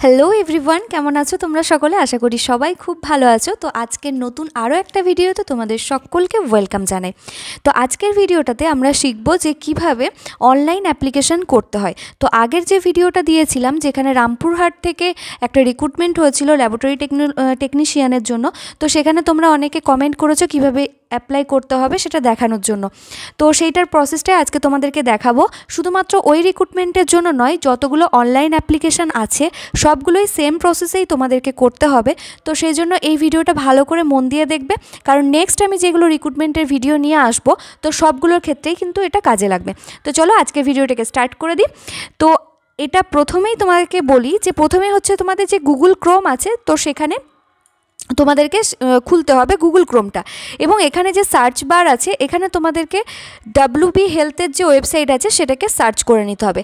Hello everyone, কেমন আছো তোমরা সকলে? আশা করি সবাই খুব ভালো আছো। তো আজকের নতুন আরও একটা ভিডিওতে তোমাদের সকলকে ওয়েলকাম জানাই। তো আজকের ভিডিওটাতে আমরা শিখব যে কিভাবে অনলাইন অ্যাপ্লিকেশন করতে হয়। তো আগের যে ভিডিওটা দিয়েছিলাম, যেখানে রামপুরহাট থেকে একটা রিক্রুটমেন্ট হয়েছিল ল্যাবরেটরি টেকনিশিয়ানের জন্য, তো সেখানে তোমরা অনেকে কমেন্ট করেছো কিভাবে অ্যাপ্লাই করতে হবে সেটা দেখানোর জন্য। তো সেইটার প্রসেসটাই আজকে তোমাদেরকে দেখাবো। শুধুমাত্র ওই রিক্রুটমেন্টের জন্য নয়, যতগুলো অনলাইন অ্যাপ্লিকেশান আছে সবগুলোই সেম প্রসেসেই তোমাদেরকে করতে হবে। তো সেই জন্য এই ভিডিওটা ভালো করে মন দিয়ে দেখবে, কারণ নেক্সট আমি যেগুলো রিক্রুটমেন্টের ভিডিও নিয়ে আসবো তো সবগুলোর ক্ষেত্রেই কিন্তু এটা কাজে লাগবে। তো চলো আজকের ভিডিওটাকে স্টার্ট করে দিই। তো এটা প্রথমেই তোমাদেরকে বলি যে প্রথমে হচ্ছে তোমাদের যে গুগল ক্রোম আছে, তো সেখানে তোমাদেরকে খুলতে হবে গুগল ক্রোমটা, এবং এখানে যে সার্চ বার আছে এখানে তোমাদেরকে WB হেলথের যে ওয়েবসাইট আছে সেটাকে সার্চ করে নিতে হবে।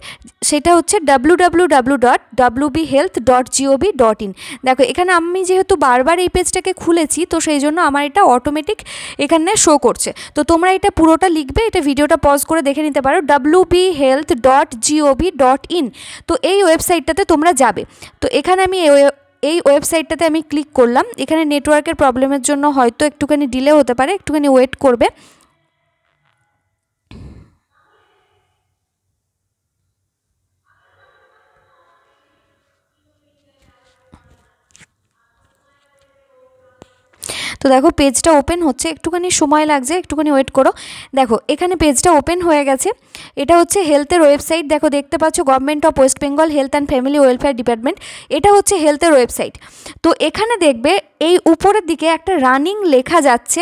সেটা হচ্ছে www.wbhealth.gov.in। দেখো এখানে আমি যেহেতু বারবার এই পেজটাকে খুলেছি, তো সেই জন্য আমার এটা অটোমেটিক এখানে শো করছে। তো তোমরা এটা পুরোটা লিখবে, এটা ভিডিওটা পজ করে দেখে নিতে পারো, wbhealth.gov.in। তো এই ওয়েবসাইটটাতে তোমরা যাবে। তো এখানে আমি এই ওয়েবসাইটটাতে আমি ক্লিক করলাম। এখানে নেটওয়ার্কের প্রবলেমের জন্য হয়তো একটুখানি ডিলে হতে পারে, একটুখানি ওয়েট করবে। তো দেখো পেজটা ওপেন হচ্ছে, একটুখানি সময় লাগছে, একটুখানি ওয়েট করো। দেখো এখানে পেজটা ওপেন হয়ে গেছে। এটা হচ্ছে হেলথের ওয়েবসাইট। দেখো দেখতে পাচ্ছ government of West Bengal health and family welfare department, এটা হচ্ছে হেলথের ওয়েবসাইট। তো এখানে দেখবে এই উপরের দিকে একটা রানিং লেখা যাচ্ছে,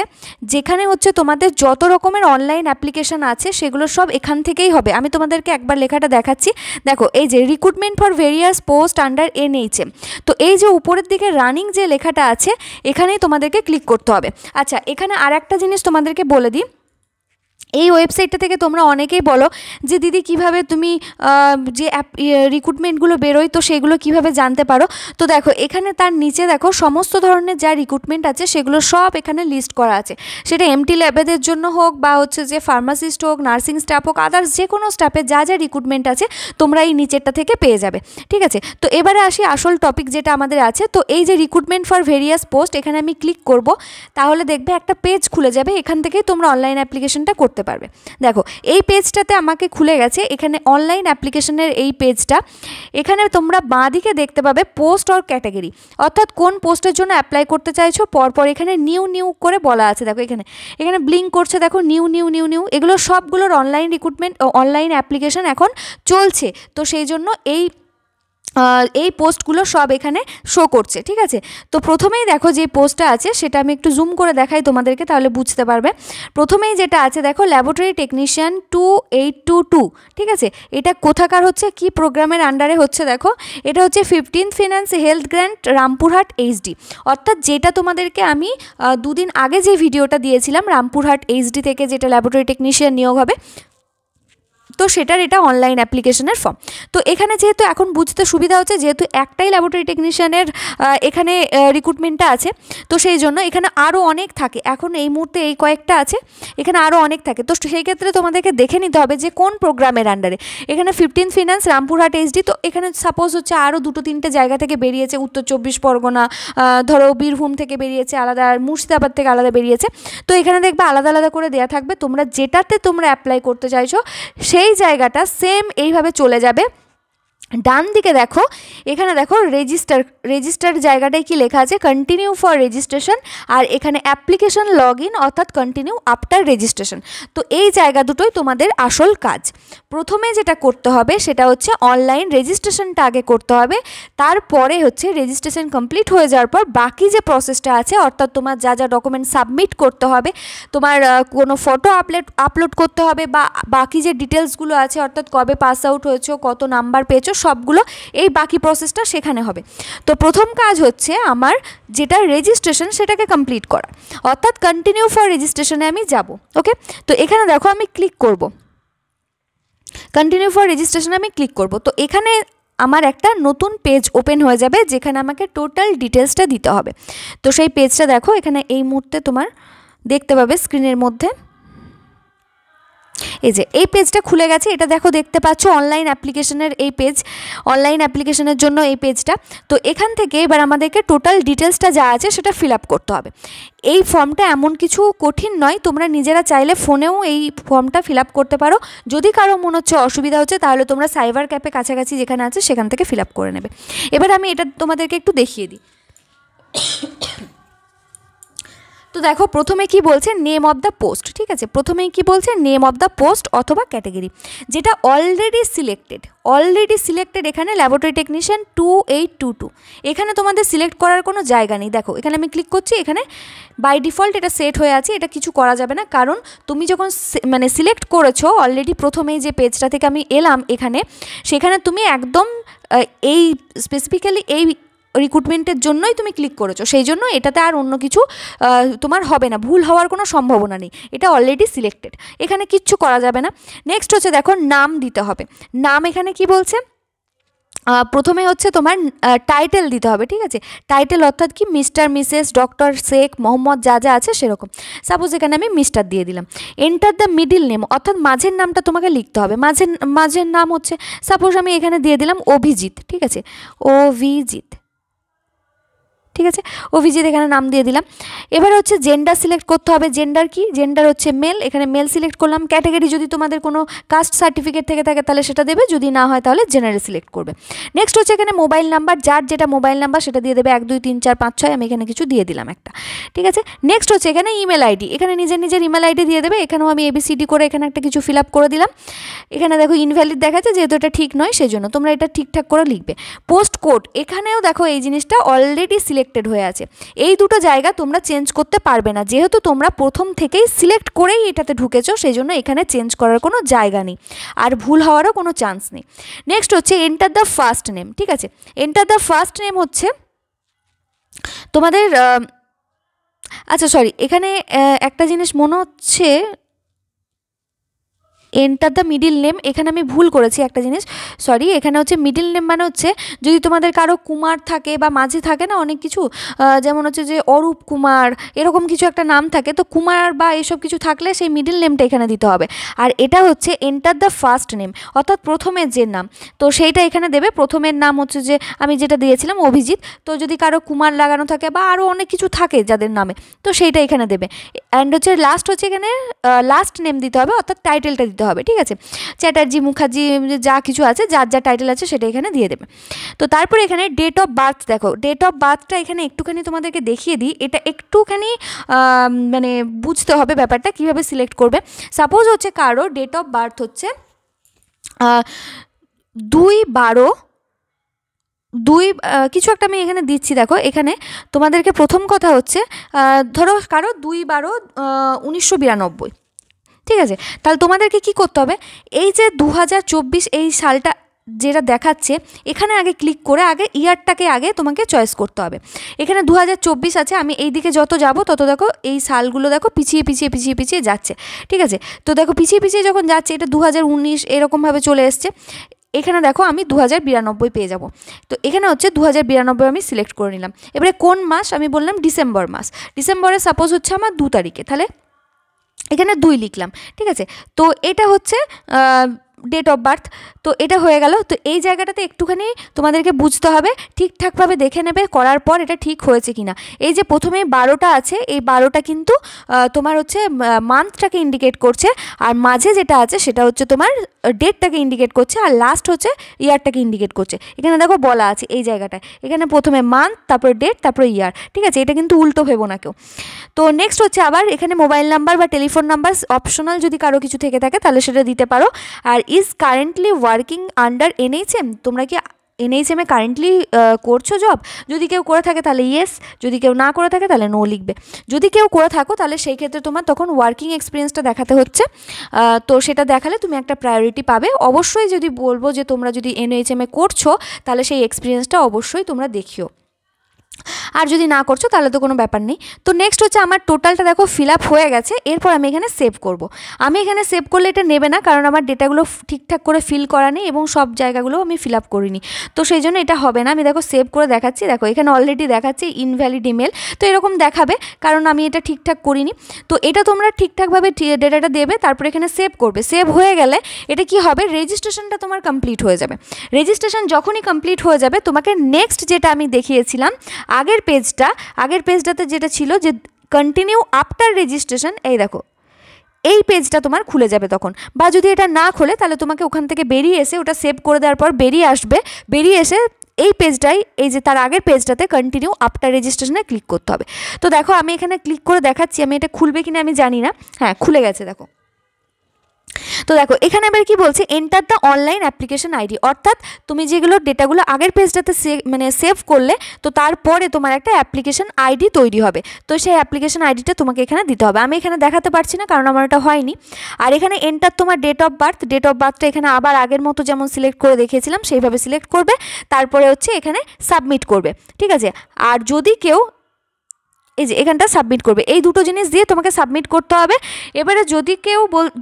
যেখানে হচ্ছে তোমাদের যত রকমের অনলাইন অ্যাপ্লিকেশান আছে সেগুলো সব এখান থেকেই হবে। আমি তোমাদেরকে একবার লেখাটা দেখাচ্ছি। দেখো এই যে recruitment for various post under NHM, তো এই যে উপরের দিকে রানিং যে লেখাটা আছে এখানেই তোমাদেরকে ক্লিক করতে হবে। আচ্ছা, এখানে আর একটা জিনিস তোমাদেরকে বলে দিই। এই ওয়েবসাইটটা থেকে তোমরা অনেকেই বলো যে দিদি কিভাবে তুমি যে রিক্রুটমেন্টগুলো বেরোয় তো সেগুলো কিভাবে জানতে পারো। তো দেখো এখানে তার নিচে দেখো সমস্ত ধরনের যা রিক্রুটমেন্ট আছে সেগুলো সব এখানে লিস্ট করা আছে। সেটা MT ল্যাবেদের জন্য হোক বা হচ্ছে যে ফার্মাসিস্ট হোক, নার্সিং স্টাফ হোক, আদার্স যে কোনো স্টাফের যা যা রিক্রুটমেন্ট আছে তোমরা এই নিচেরটা থেকে পেয়ে যাবে। ঠিক আছে, তো এবারে আসি আসল টপিক যেটা আমাদের আছে। তো এই যে রিক্রুটমেন্ট ফর ভেরিয়াস পোস্ট, এখানে আমি ক্লিক করব, তাহলে দেখবে একটা পেজ খুলে যাবে। এখান থেকেই তোমরা অনলাইন অ্যাপ্লিকেশনটা করতে পারবে। দেখো এই পেজটাতে আমাকে খুলে গেছে, এখানে অনলাইন অ্যাপ্লিকেশনের এই পেজটা। এখানে তোমরা বাঁদিকে দেখতে পাবে পোস্ট অর ক্যাটাগরি, অর্থাৎ কোন পোস্টের জন্য অ্যাপ্লাই করতে চাইছো। পরপর এখানে নিউ করে বলা আছে। দেখো এখানে ব্লিঙ্ক করছে, দেখো নিউ। এগুলো সবগুলোর অনলাইন রিক্রুটমেন্ট অনলাইন অ্যাপ্লিকেশন এখন চলছে। তো সেই জন্য এই পোস্টগুলো সব এখানে শো করছে। ঠিক আছে, তো প্রথমেই দেখো যে পোস্টটা আছে সেটা আমি একটু জুম করে দেখাই তোমাদেরকে, তাহলে বুঝতে পারবে। প্রথমেই যেটা আছে দেখো ল্যাবরেটরি টেকনিশিয়ান 2822। ঠিক আছে, এটা কোথাকার হচ্ছে, কি প্রোগ্রামের আন্ডারে হচ্ছে? দেখো এটা হচ্ছে 15th finance health grant Rampurhat HD, অর্থাৎ যেটা তোমাদেরকে আমি দুদিন আগে যে ভিডিওটা দিয়েছিলাম রামপুরহাট HD থেকে যেটা ল্যাবরেটরি টেকনিশিয়ান নিয়োগ হবে, তো সেটার এটা অনলাইন অ্যাপ্লিকেশনের ফর্ম। তো এখানে যেহেতু এখন বুঝতে সুবিধা হচ্ছে, যেহেতু একটাই ল্যাবরেটরি টেকনিশিয়ানের এখানে রিক্রুটমেন্টটা আছে, তো সেই জন্য এখানে আরও অনেক থাকে। এখন এই মুহূর্তে এই কয়েকটা আছে, এখানে আরও অনেক থাকে। তো সেই ক্ষেত্রে তোমাদেরকে দেখে নিতে হবে যে কোন প্রোগ্রামের আন্ডারে। এখানে 15th ফিনান্স রামপুরহাট HD, তো এখানে সাপোজ হচ্ছে আরও 2-3টে জায়গা থেকে বেরিয়েছে, উত্তর 24 পরগনা, ধরো বীরভূম থেকে বেরিয়েছে আলাদা, আর মুর্শিদাবাদ থেকে আলাদা বেরিয়েছে। তো এখানে দেখবে আলাদা আলাদা করে দেওয়া থাকবে। তোমরা যেটাতে তোমরা অ্যাপ্লাই করতে চাইছো সেই জায়গাটা সেম এইভাবে চলে যাবে। ডান দিকে দেখো, এখানে দেখো রেজিস্টার জায়গাটায় কি লেখা আছে, কন্টিনিউ ফর রেজিস্ট্রেশন, আর এখানে অ্যাপ্লিকেশন লগ ইন অর্থাৎ কন্টিনিউ আফটার রেজিস্ট্রেশন। তো এই জায়গা দুটোই তোমাদের আসল কাজ। প্রথমে যেটা করতে হবে সেটা হচ্ছে অনলাইন রেজিস্ট্রেশনটা আগে করতে হবে, তারপরে হচ্ছে রেজিস্ট্রেশন কমপ্লিট হয়ে যাওয়ার পর বাকি যে প্রসেসটা আছে, অর্থাৎ তোমার যা যা ডকুমেন্ট সাবমিট করতে হবে, তোমার কোনো ফটো আপলোড করতে হবে, বা বাকি যে ডিটেলসগুলো আছে, অর্থাৎ কবে পাস আউট হয়েছো, কত নাম্বার পেয়েছো, সবগুলো এই বাকি প্রসেসটা সেখানে হবে। তো প্রথম কাজ হচ্ছে আমার যেটা রেজিস্ট্রেশন সেটাকে কমপ্লিট করা, অর্থাৎ কন্টিনিউ ফর রেজিস্ট্রেশনে আমি যাব। ওকে, তো এখানে দেখো আমি ক্লিক করব, কন্টিনিউ ফর রেজিস্ট্রেশনে আমি ক্লিক করব। তো এখানে আমার একটা নতুন পেজ ওপেন হয়ে যাবে, যেখানে আমাকে টোটাল ডিটেলসটা দিতে হবে। তো সেই পেজটা দেখো এখানে এই মুহূর্তে তোমার দেখতে পাবে স্ক্রিনের মধ্যে। এই যে এই পেজটা খুলে গেছে, এটা দেখো দেখতে পাচ্ছ অনলাইন অ্যাপ্লিকেশনের এই পেজ, অনলাইন অ্যাপ্লিকেশনের জন্য এই পেজটা। তো এখান থেকে এবার আমাদেরকে টোটাল ডিটেলসটা যা আছে সেটা ফিল আপ করতে হবে। এই ফর্মটা এমন কিছু কঠিন নয়, তোমরা নিজেরা চাইলে ফোনেও এই ফর্মটা ফিল আপ করতে পারো। যদি কারো মনে হচ্ছে অসুবিধা হচ্ছে তাহলে তোমরা সাইবার ক্যাফে কাছাকাছি যেখানে আছে সেখান থেকে ফিল আপ করে নেবে। এবার আমি এটা তোমাদেরকে একটু দেখিয়ে দিই। তো দেখো প্রথমে কি বলছে, নেম অফ দ্য পোস্ট, ঠিক আছে, প্রথমেই কি বলছে, নেম অফ দ্য পোস্ট অথবা ক্যাটাগরি, যেটা অলরেডি সিলেক্টেড এখানে ল্যাবরেটরি টেকনিশিয়ান 2822, এখানে তোমাদের সিলেক্ট করার কোনো জায়গা নেই। দেখো এখানে আমি ক্লিক করছি, এখানে বাই ডিফল্ট এটা সেট হয়ে আছে, এটা কিছু করা যাবে না, কারণ তুমি যখন মানে সিলেক্ট করেছো অলরেডি প্রথমেই যে পেজটা থেকে আমি এলাম এখানে, সেখানে তুমি একদম এই স্পেসিফিক্যালি এই রিক্রুটমেন্টের জন্যই তুমি ক্লিক করেছো, সেই জন্য এটাতে আর অন্য কিছু তোমার হবে না, ভুল হওয়ার কোনো সম্ভাবনা নেই, এটা অলরেডি সিলেক্টেড, এখানে কিচ্ছু করা যাবে না। নেক্সট হচ্ছে দেখো নাম দিতে হবে। নাম এখানে কি বলছে, প্রথমে হচ্ছে তোমার টাইটেল দিতে হবে, ঠিক আছে, টাইটেল অর্থাৎ কি mister, Mrs, doctor, Sheikh, Mohammad যা যা আছে সেরকম। সাপোজ এখানে আমি মিস্টার দিয়ে দিলাম। এন্টার দ্য মিডিল নেম, অর্থাৎ মাঝের নামটা তোমাকে লিখতে হবে। মাঝের নাম হচ্ছে সাপোজ আমি এখানে দিয়ে দিলাম অভিজিৎ, ঠিক আছে, অভিজিৎ, ঠিক আছে, অভিজিৎ এখানে নাম দিয়ে দিলাম। এবার হচ্ছে জেন্ডার সিলেক্ট করতে হবে। জেন্ডার কি, জেন্ডার হচ্ছে মেল, এখানে মেল সিলেক্ট করলাম। ক্যাটাগরি যদি তোমাদের কোনো কাস্ট সার্টিফিকেট থেকে থাকে তাহলে সেটা দেবে, যদি না হয় তাহলে জেনারেল সিলেক্ট করবে। নেক্সট হচ্ছে এখানে মোবাইল নাম্বার, যার যেটা মোবাইল নাম্বার সেটা দিয়ে দেবে 1 2 3 4 5 6, আমি এখানে কিছু দিয়ে দিলাম একটা, ঠিক আছে। নেক্সট হচ্ছে এখানে ইমেল আইডি, এখানে নিজের ইমেল আইডি দিয়ে দেবে, এখানেও আমি ABCD করে এখানে একটা কিছু ফিল আপ করে দিলাম। এখানে দেখো ইনভ্যালিড দেখাচ্ছে, যেহেতু এটা ঠিক নয় সেই জন্য তোমরা এটা ঠিকঠাক করে লিখবে। পোস্ট কোড, এখানেও দেখো এই জিনিসটা অলরেডি সিলেক্টেড হয়ে আছে, এই দুটো জায়গা তোমরা চেঞ্জ করতে পারবে না, যেহেতু তোমরা প্রথম থেকেই সিলেক্ট করেই এটাতে ঢুকেছো, সেই জন্য এখানে চেঞ্জ করার কোনো জায়গা নেই, আর ভুল হওয়ারও কোনো চান্স নেই। নেক্সট হচ্ছে এন্টার দ্য ফার্স্ট নেম, ঠিক আছে, এন্টার দ্য ফার্স্ট নেম হচ্ছে তোমাদের আচ্ছা সরি, এখানে একটা জিনিস মনে হচ্ছে এন্টার দ্য মিডিল নেম, এখানে আমি ভুল করেছি একটা জিনিস, সরি, এখানে হচ্ছে মিডিল নেম মানে হচ্ছে যদি তোমাদের কারো কুমার থাকে বা মাঝে থাকে না অনেক কিছু, যেমন হচ্ছে যে অরূপ কুমার এরকম কিছু একটা নাম থাকে, তো কুমার বা এসব কিছু থাকলে সেই মিডিল নেমটা এখানে দিতে হবে। আর এটা হচ্ছে এন্টার দ্য ফার্স্ট নেম, অর্থাৎ প্রথমের যে নাম, তো সেইটা এখানে দেবে। প্রথমের নাম হচ্ছে যে আমি যেটা দিয়েছিলাম অভিজিৎ, তো যদি কারো কুমার লাগানো থাকে বা আরও অনেক কিছু থাকে যাদের নামে, তো সেইটা এখানে দেবে। অ্যান্ড হচ্ছে লাস্ট হচ্ছে এখানে লাস্ট নেম দিতে হবে, অর্থাৎ টাইটেলটা দিতে হবে, ঠিক আছে, চ্যাটার্জি, মুখার্জি যা কিছু আছে, যার যা টাইটেল আছে সেটা এখানে দিয়ে দেবে। তো তারপরে এখানে ডেট অফ বার্থ, দেখো ডেট অফ বার্থটা এখানে একটুখানি তোমাদেরকে দেখিয়ে দিই, এটা একটুখানি মানে বুঝতে হবে ব্যাপারটা কীভাবে সিলেক্ট করবে। সাপোজ হচ্ছে কারো ডেট অফ বার্থ হচ্ছে 2/12 কিছু একটা আমি এখানে দিচ্ছি, দেখো এখানে তোমাদেরকে প্রথম কথা হচ্ছে ধরো কারো 2/12/1992, ঠিক আছে, তাহলে তোমাদেরকে কি করতে হবে, এই যে 2024 এই সালটা যেটা দেখাচ্ছে এখানে আগে ক্লিক করে আগে ইয়ারটাকে আগে তোমাকে চয়েস করতে হবে। এখানে 2024 আছে, আমি এই দিকে যত যাব তত দেখো এই সালগুলো দেখো পিছিয়ে যাচ্ছে, ঠিক আছে, তো দেখো পিছিয়ে যখন যাচ্ছে এটা 2019 এরকমভাবে চলে এসছে, এখানে দেখো আমি 2092 পেয়ে যাব। তো এখানে হচ্ছে 2092 আমি সিলেক্ট করে নিলাম। এবারে কোন মাস, আমি বললাম ডিসেম্বর মাস, ডিসেম্বরে সাপোজ হচ্ছে আমার 2 তারিখে, তাহলে এখানে 2 লিখলাম, ঠিক আছে। তো এটা হচ্ছে ডেট অফ বার্থ, তো এটা হয়ে গেল। তো এই জায়গাটাতে একটুখানি তোমাদেরকে বুঝতে হবে, ঠিকঠাকভাবে দেখে নেবে করার পর এটা ঠিক হয়েছে কিনা। এই যে প্রথমে 12টা আছে, এই 12টা কিন্তু তোমার হচ্ছে মান্থটাকে ইন্ডিকেট করছে, আর মাঝে যেটা আছে সেটা হচ্ছে তোমার ডেটটাকে ইন্ডিকেট করছে, আর লাস্ট হচ্ছে ইয়ারটাকে ইন্ডিকেট করছে। এখানে দেখো বলা আছে এই জায়গাটায়, এখানে প্রথমে মান্থ, তারপরে ডেট, তারপরে ইয়ার, ঠিক আছে, এটা কিন্তু উল্টো ভেবো না কেউ। তো নেক্সট হচ্ছে আবার এখানে মোবাইল নাম্বার বা টেলিফোন নাম্বার অপশনাল, যদি কারো কিছু থেকে থাকে তাহলে সেটা দিতে পারো। আর is currently working under NHM, তোমরা কি NHM-এ কারেন্টলি করছো জব, যদি কেউ করে থাকে তাহলে ইয়েস, যদি কেউ না করে থাকে তাহলে নো লিখবে। যদি কেউ করে থাকো তাহলে সেই ক্ষেত্রে তোমার তখন ওয়ার্কিং এক্সপিরিয়েন্সটা দেখাতে হচ্ছে, তো সেটা দেখালে তুমি একটা প্রায়োরিটি পাবে। অবশ্যই যদি বলবো যে তোমরা যদি NHM-এ করছো তাহলে সেই এক্সপিরিয়েন্সটা অবশ্যই তোমরা দেখিও। আর যদি না করছো তাহলে তো কোনো ব্যাপার নেই। তো নেক্সট হচ্ছে আমার টোটালটা দেখো ফিল আপ হয়ে গেছে। এরপর আমি এখানে সেভ করব। আমি এখানে সেভ করলে এটা নেবে না, কারণ আমার ডেটাগুলো ঠিকঠাক করে ফিল করা নেই এবং সব জায়গাগুলো আমি ফিল আপ করিনি, তো সেই জন্য এটা হবে না। আমি দেখো সেভ করে দেখাচ্ছি, দেখো এখানে অলরেডি দেখাচ্ছি ইনভ্যালিড ইমেল, তো এরকম দেখাবে কারণ আমি এটা ঠিকঠাক করিনি। তো এটা তোমরা ঠিকঠাকভাবে ডেটাটা দেবে, তারপর এখানে সেভ করবে। সেভ হয়ে গেলে এটা কি হবে, রেজিস্ট্রেশনটা তোমার কমপ্লিট হয়ে যাবে। রেজিস্ট্রেশন যখনই কমপ্লিট হয়ে যাবে তোমাকে নেক্সট যেটা আমি দেখিয়েছিলাম আগের পেজটাতে যেটা ছিল যে কন্টিনিউ আফটার রেজিস্ট্রেশন, এই দেখো এই পেজটা তোমার খুলে যাবে তখন। বা যদি এটা না খোলে তাহলে তোমাকে ওখান থেকে বেরিয়ে এসে ওটা সেভ করে দেওয়ার পর বেরিয়ে এসে এই পেজটাই, এই যে তার আগের পেজটাতে কন্টিনিউ আফটার রেজিস্ট্রেশনে ক্লিক করতে হবে। তো দেখো আমি এখানে ক্লিক করে দেখাচ্ছি, আমি এটা খুলবে কিনা আমি জানি না, হ্যাঁ খুলে গেছে দেখো। তো দেখো এখানে এবার কি বলছে, enter the online application ID, অর্থাৎ তুমি যেগুলো ডেটাগুলো আগের পেজটাতে সেভ করলে, তো তারপরে তোমার একটা অ্যাপ্লিকেশন আইডি তৈরি হবে। তো সেই অ্যাপ্লিকেশন আইডিটা তোমাকে এখানে দিতে হবে। আমি এখানে দেখাতে পারছি না কারণ আমার এটা হয়নি। আর এখানে এন্টার তোমার ডেট অফ বার্থটা এখানে আবার আগের মতো যেমন সিলেক্ট করে দেখিয়েছিলাম সেইভাবে সিলেক্ট করবে, তারপরে হচ্ছে এখানে সাবমিট করবে, ঠিক আছে। আর যদি কেউ এই যে এখানটা সাবমিট করবে, এই দুটো জিনিস দিয়ে তোমাকে সাবমিট করতে হবে। এবারে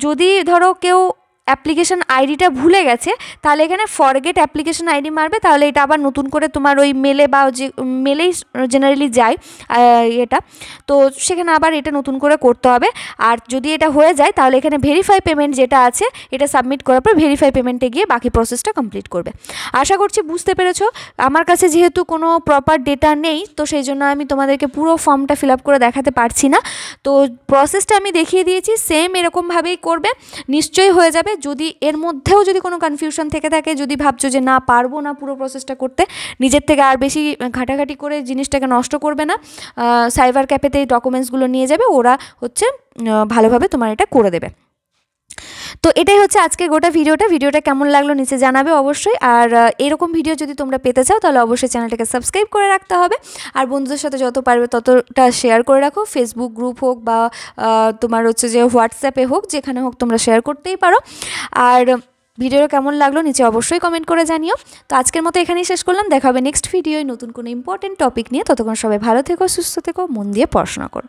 যদি ধরো কেউ অ্যাপ্লিকেশন আইডিটা ভুলে গেছে, তাহলে এখানে ফরগেট অ্যাপ্লিকেশন আইডি মারবে, তাহলে এটা আবার নতুন করে তোমার ওই মেলে বা যে মেলেই জেনারেলি যায় এটা, তো সেখানে আবার এটা নতুন করে করতে হবে। আর যদি এটা হয়ে যায় তাহলে এখানে ভেরিফাই পেমেন্ট যেটা আছে, এটা সাবমিট করার পর ভেরিফাই পেমেন্টে গিয়ে বাকি প্রসেসটা কমপ্লিট করবে। আশা করছি বুঝতে পেরেছো। আমার কাছে যেহেতু কোনো প্রপার ডেটা নেই, তো সেই জন্য আমি তোমাদেরকে পুরো ফর্মটা ফিল আপ করে দেখাতে পারছি না। তো প্রসেসটা আমি দেখিয়ে দিয়েছি, সেম এরকমভাবেই করবে, নিশ্চয়ই হয়ে যাবে। যদি এর মধ্যেও যদি কোনো কনফিউশন থেকে থাকে, যদি ভাবছো যে না পারবো না পুরো প্রসেসটা করতে, নিজের থেকে আর বেশি ঘাটাঘাটি করে জিনিসটাকে নষ্ট করবে না, সাইবার ক্যাফেতে এই ডকুমেন্টসগুলো নিয়ে যাবে, ওরা হচ্ছে ভালোভাবে তোমার এটা করে দেবে। তো এটাই হচ্ছে আজকের গোটা ভিডিওটা কেমন লাগলো নিচে জানাবে অবশ্যই। আর এরকম ভিডিও যদি তোমরা পেতে চাও তাহলে অবশ্যই চ্যানেলটাকে সাবস্ক্রাইব করে রাখতে হবে। আর বন্ধুদের সাথে যত পারবে ততটা শেয়ার করে রাখো, ফেসবুক গ্রুপ হোক বা তোমার হচ্ছে যে হোয়াটসঅ্যাপে হোক, যেখানে হোক তোমরা শেয়ার করতেই পারো। আর ভিডিওটা কেমন লাগলো নিচে অবশ্যই কমেন্ট করে জানিও। তো আজকের মতো এখানেই শেষ করলাম, দেখা হবে নেক্সট ভিডিওয় নতুন কোনো ইম্পর্টেন্ট টপিক নিয়ে। ততক্ষণ সবাই ভালো থেকো, সুস্থ থেকো, মন দিয়ে পড়াশোনা করো।